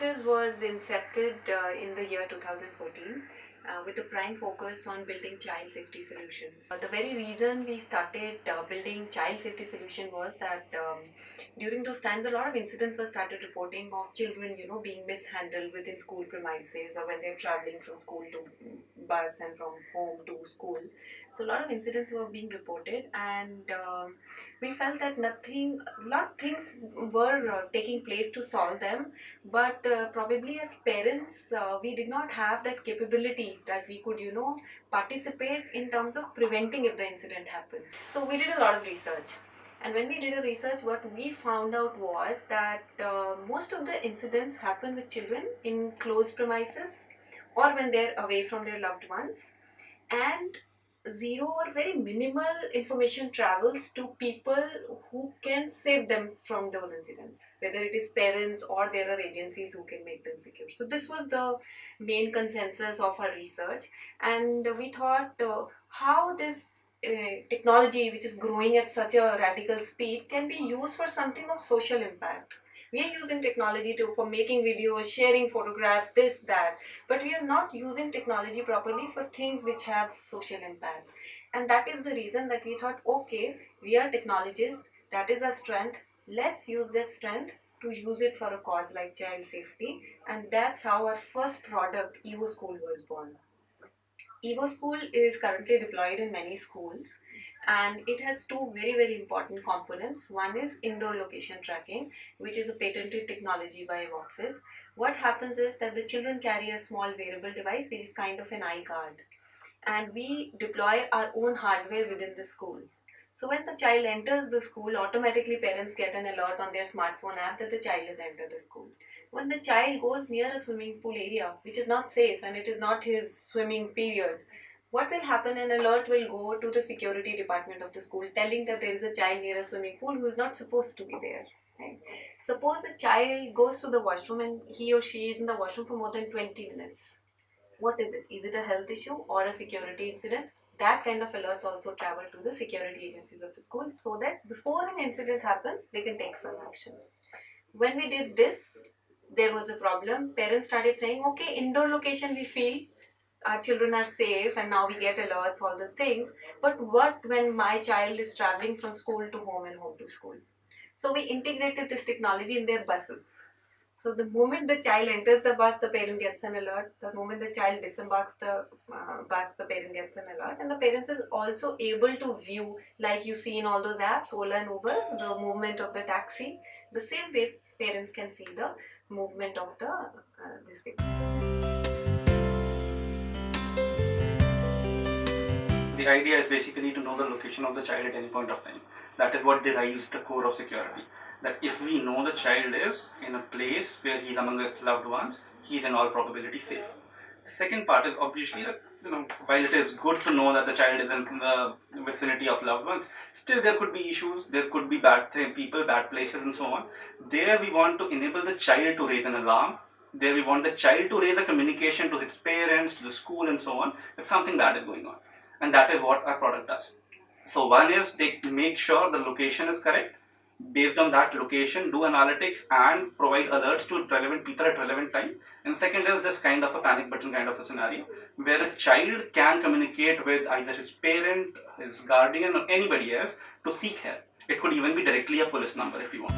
EvoSchool was incepted in the year 2014 with a prime focus on building child safety solutions. The very reason we started building child safety solution was that during those times a lot of incidents were started reporting of children, being mishandled within school premises or when they're traveling from school to bus and from home to school. So a lot of incidents were being reported, and we felt that a lot of things were taking place to solve them, but probably as parents, we did not have that capability that we could, participate in terms of preventing if the incident happens. So we did a lot of research. And when we did a research, what we found out was that most of the incidents happen with children in closed premises or when they're away from their loved ones, and zero or very minimal information travels to people who can save them from those incidents, whether it is parents or there are agencies who can make them secure. So this was the main consensus of our research, and we thought how this technology, which is growing at such a radical speed, can be used for something of social impact. We are using technology for making videos, sharing photographs, this, that, but we are not using technology properly for things which have social impact. And that is the reason that we thought, okay, we are technologists, that is our strength, let's use that strength to use it for a cause like child safety. And that's how our first product, EvoSchool, was born. EvoSchool is currently deployed in many schools, and it has two very, very important components. One is indoor location tracking, which is a patented technology by Voxes. What happens is that the children carry a small wearable device which is kind of an eye guard, and we deploy our own hardware within the school. So when the child enters the school, automatically parents get an alert on their smartphone app that the child has entered the school. When the child goes near a swimming pool area, which is not safe and it is not his swimming period, what will happen? An alert will go to the security department of the school telling that there is a child near a swimming pool who is not supposed to be there. Right? Suppose the child goes to the washroom and he or she is in the washroom for more than 20 minutes. What is it? Is it a health issue or a security incident? That kind of alerts also travel to the security agencies of the school so that before an incident happens, they can take some actions. When we did this, there was a problem. Parents started saying, okay, indoor location we feel, our children are safe and now we get alerts, all those things. But what when my child is traveling from school to home and home to school? So we integrated this technology in their buses. So the moment the child enters the bus, the parent gets an alert. The moment the child disembarks the bus, the parent gets an alert. And the parents is also able to view, like you see in all those apps, Ola and Uber, the movement of the taxi. The same way parents can see the movement of the this thing. The idea is basically to know the location of the child at any point of time. That is what derives the core of security. That if we know the child is in a place where he is among his loved ones, he is in all probability safe. The second part is obviously that, while it is good to know that the child is in the vicinity of loved ones, still there could be issues, there could be bad people, bad places and so on. There we want to enable the child to raise an alarm. There we want the child to raise a communication to his parents, to the school and so on, if something bad is going on. And that is what our product does. So one is they make sure the location is correct. Based on that location, do analytics and provide alerts to relevant people at relevant time. And second is this kind of a panic button kind of a scenario where a child can communicate with either his parent, his guardian or anybody else to seek help. It could even be directly a police number if you want.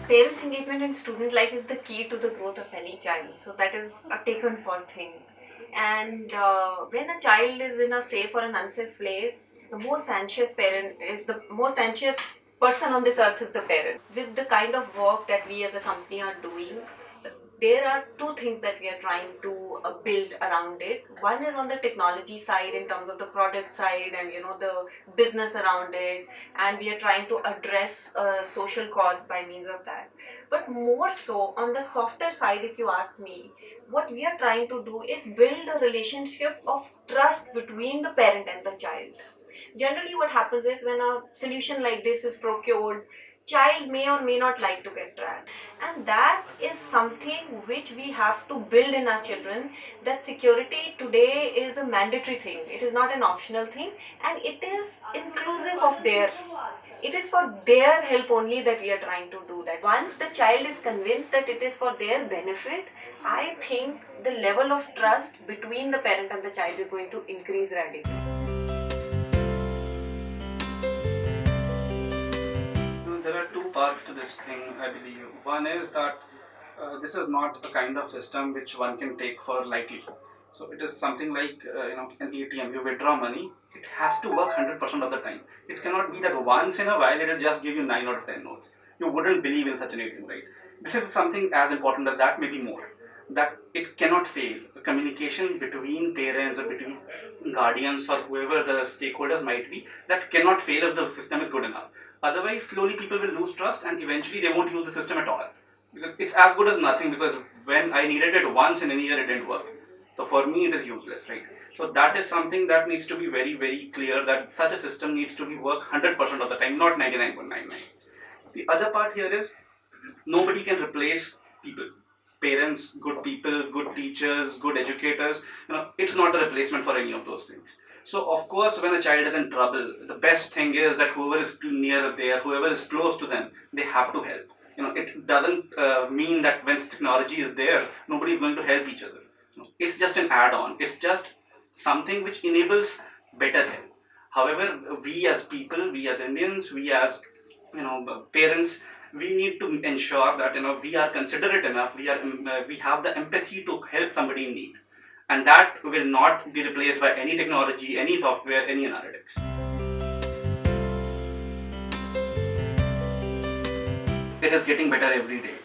Parents' engagement in student life is the key to the growth of any child. So that is a taken for thing. And when a child is in a safe or an unsafe place, the most anxious person on this earth is the parent. With the kind of work that we as a company are doing, there are two things that we are trying to build around it. One is on the technology side in terms of the product side and the business around it, and we are trying to address social cause by means of that. But more so on the softer side, if you ask me, what we are trying to do is build a relationship of trust between the parent and the child. Generally what happens is when a solution like this is procured, child may or may not like to get tracked, and that is something which we have to build in our children, that security today is a mandatory thing, it is not an optional thing, and it is inclusive of their, it is for their help only that we are trying to do that. Once the child is convinced that it is for their benefit, I think the level of trust between the parent and the child is going to increase radically. There are two parts to this thing, I believe. One is that this is not a kind of system which one can take for lightly. So it is something like an ATM. You withdraw money, it has to work 100% of the time. It cannot be that once in a while it will just give you 9 out of 10 notes. You wouldn't believe in such an ATM, right? This is something as important as that, maybe more. That it cannot fail. The communication between parents or between guardians or whoever the stakeholders might be, that cannot fail if the system is good enough. Otherwise, slowly people will lose trust and eventually they won't use the system at all. Because it's as good as nothing, because when I needed it once in a year, it didn't work. So for me, it is useless, right? So that is something that needs to be very, very clear, that such a system needs to be work 100% of the time, not 99.99. The other part here is nobody can replace people. Parents, good people, good teachers, good educators. It's not a replacement for any of those things. So of course, when a child is in trouble, the best thing is that whoever is near there, whoever is close to them, they have to help. It doesn't mean that when technology is there, nobody is going to help each other. It's just an add-on. It's just something which enables better health. However, we as people, we as Indians, we as parents, we need to ensure that we are considerate enough. We have the empathy to help somebody in need, and that will not be replaced by any technology, any software, any analytics. It is getting better every day.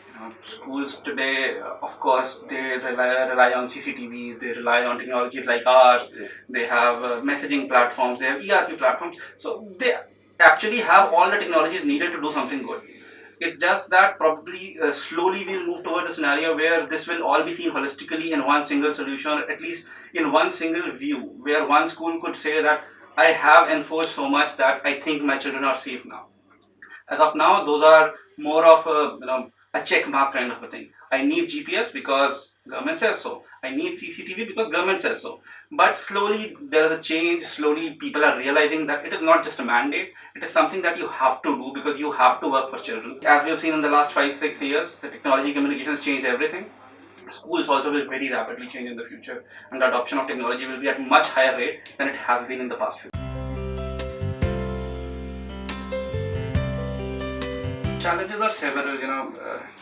Schools today, of course, they rely on CCTVs, they rely on technologies like ours, they have messaging platforms, they have ERP platforms, so they actually have all the technologies needed to do something good. It's just that probably slowly we'll move towards a scenario where this will all be seen holistically in one single solution, or at least in one single view, where one school could say that I have enforced so much that I think my children are safe now. As of now, those are more of a check mark kind of a thing. I need GPS because government says so. I need CCTV because government says so. But slowly there is a change. Slowly people are realizing that it is not just a mandate. It is something that you have to do because you have to work for children. As we have seen in the last 5-6 years, the technology communications change everything. Schools also will very rapidly change in the future, and the adoption of technology will be at a much higher rate than it has been in the past few. Challenges are several.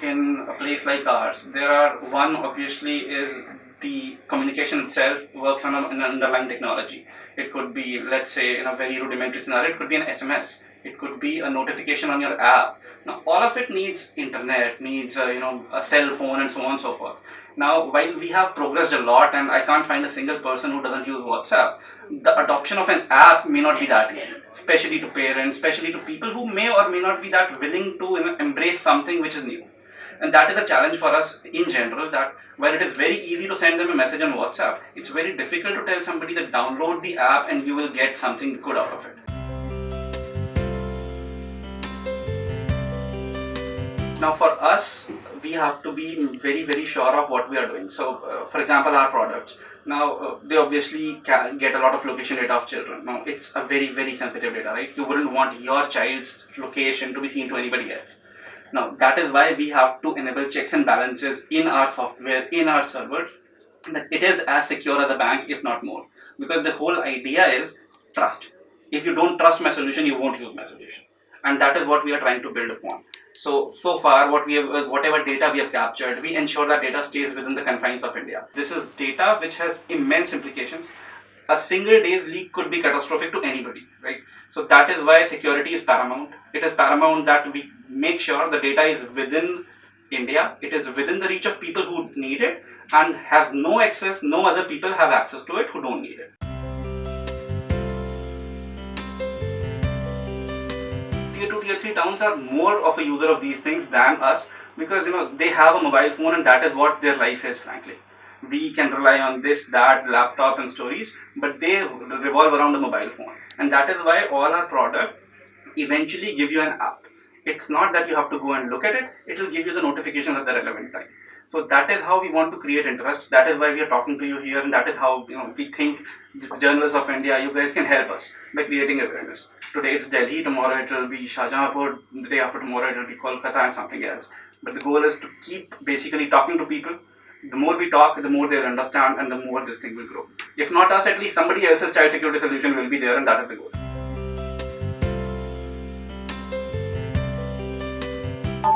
In a place like ours, there are one obviously is the communication itself works on an underlying technology. It could be, let's say, in a very rudimentary scenario, it could be an SMS. It could be a notification on your app. Now, all of it needs internet, needs a cell phone, and so on and so forth. Now, while we have progressed a lot, and I can't find a single person who doesn't use WhatsApp, the adoption of an app may not be that easy, especially to parents, especially to people who may or may not be that willing to embrace something which is new. And that is a challenge for us in general, that while it is very easy to send them a message on WhatsApp, it's very difficult to tell somebody that download the app and you will get something good out of it. Now for us, we have to be very, very sure of what we are doing. So for example, our products, now they obviously get a lot of location data of children. Now it's a very, very sensitive data, right? You wouldn't want your child's location to be seen to anybody else. Now that is why we have to enable checks and balances in our software, in our servers, that it is as secure as a bank, if not more. Because the whole idea is trust. If you don't trust my solution, you won't use my solution. And that is what we are trying to build upon. So far, whatever data we have captured, we ensure that data stays within the confines of India. This is data which has immense implications. A single day's leak could be catastrophic to anybody, right? So that is why security is paramount. It is paramount that we make sure the data is within India. It is within the reach of people who need it, and has no access, no other people have access to it who don't need it. Tier 2, Tier 3 towns are more of a user of these things than us, because they have a mobile phone and that is what their life is, frankly. We can rely on this, that, laptop and stories, but they revolve around a mobile phone. And that is why all our products eventually give you an app. It's not that you have to go and look at it, it will give you the notification at the relevant time. So that is how we want to create interest. That is why we are talking to you here, and that is how we think, journalists of India, you guys can help us by creating awareness. Today it's Delhi, tomorrow it will be Shahjahanpur, the day after tomorrow it will be Kolkata and something else. But the goal is to keep basically talking to people. The more we talk, the more they'll understand, and the more this thing will grow. If not us, at least somebody else's child security solution will be there, and that is the goal.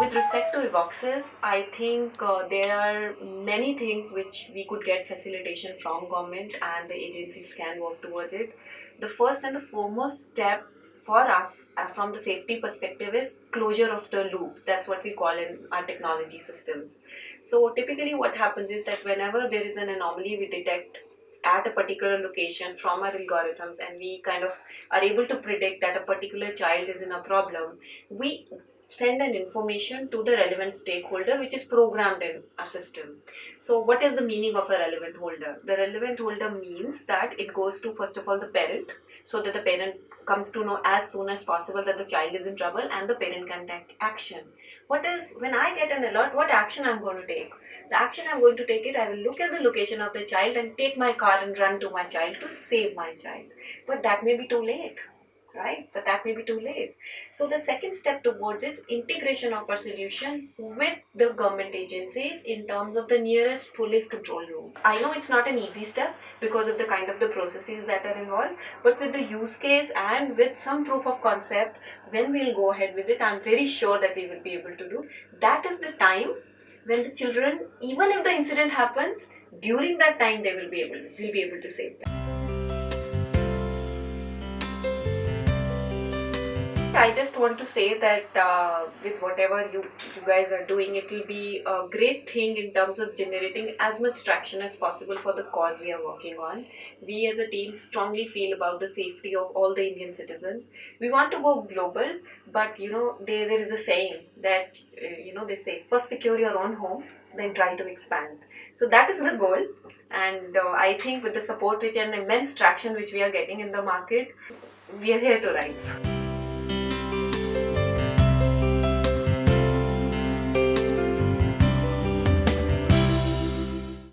With respect to EvoSchool, I think there are many things which we could get facilitation from government, and the agencies can work towards it. The first and the foremost step for us from the safety perspective is closure of the loop. That's what we call in our technology systems. So typically what happens is that whenever there is an anomaly we detect at a particular location from our algorithms, and we kind of are able to predict that a particular child is in a problem, we send an information to the relevant stakeholder which is programmed in our system. So what is the meaning of a relevant holder? The relevant holder means that it goes to, first of all, the parent, so that the parent comes to know as soon as possible that the child is in trouble and the parent can take action. What is, when I get an alert, what action I'm going to take? The action I'm going to take it, I will look at the location of the child and take my car and run to my child to save my child. But that may be too late, right? But that may be too late. So the second step towards it is integration of our solution with the government agencies in terms of the nearest police control room. I know it's not an easy step because of the kind of the processes that are involved, but with the use case and with some proof of concept, when we'll go ahead with it, I'm very sure that we will be able to do. That is the time when the children, even if the incident happens, during that time we'll be able to save them. I just want to say that with whatever you guys are doing, it will be a great thing in terms of generating as much traction as possible for the cause we are working on. We as a team strongly feel about the safety of all the Indian citizens. We want to go global, but there is a saying that they say first secure your own home, then try to expand. So that is the goal, and I think with the support which and immense traction which we are getting in the market, we are here to rise.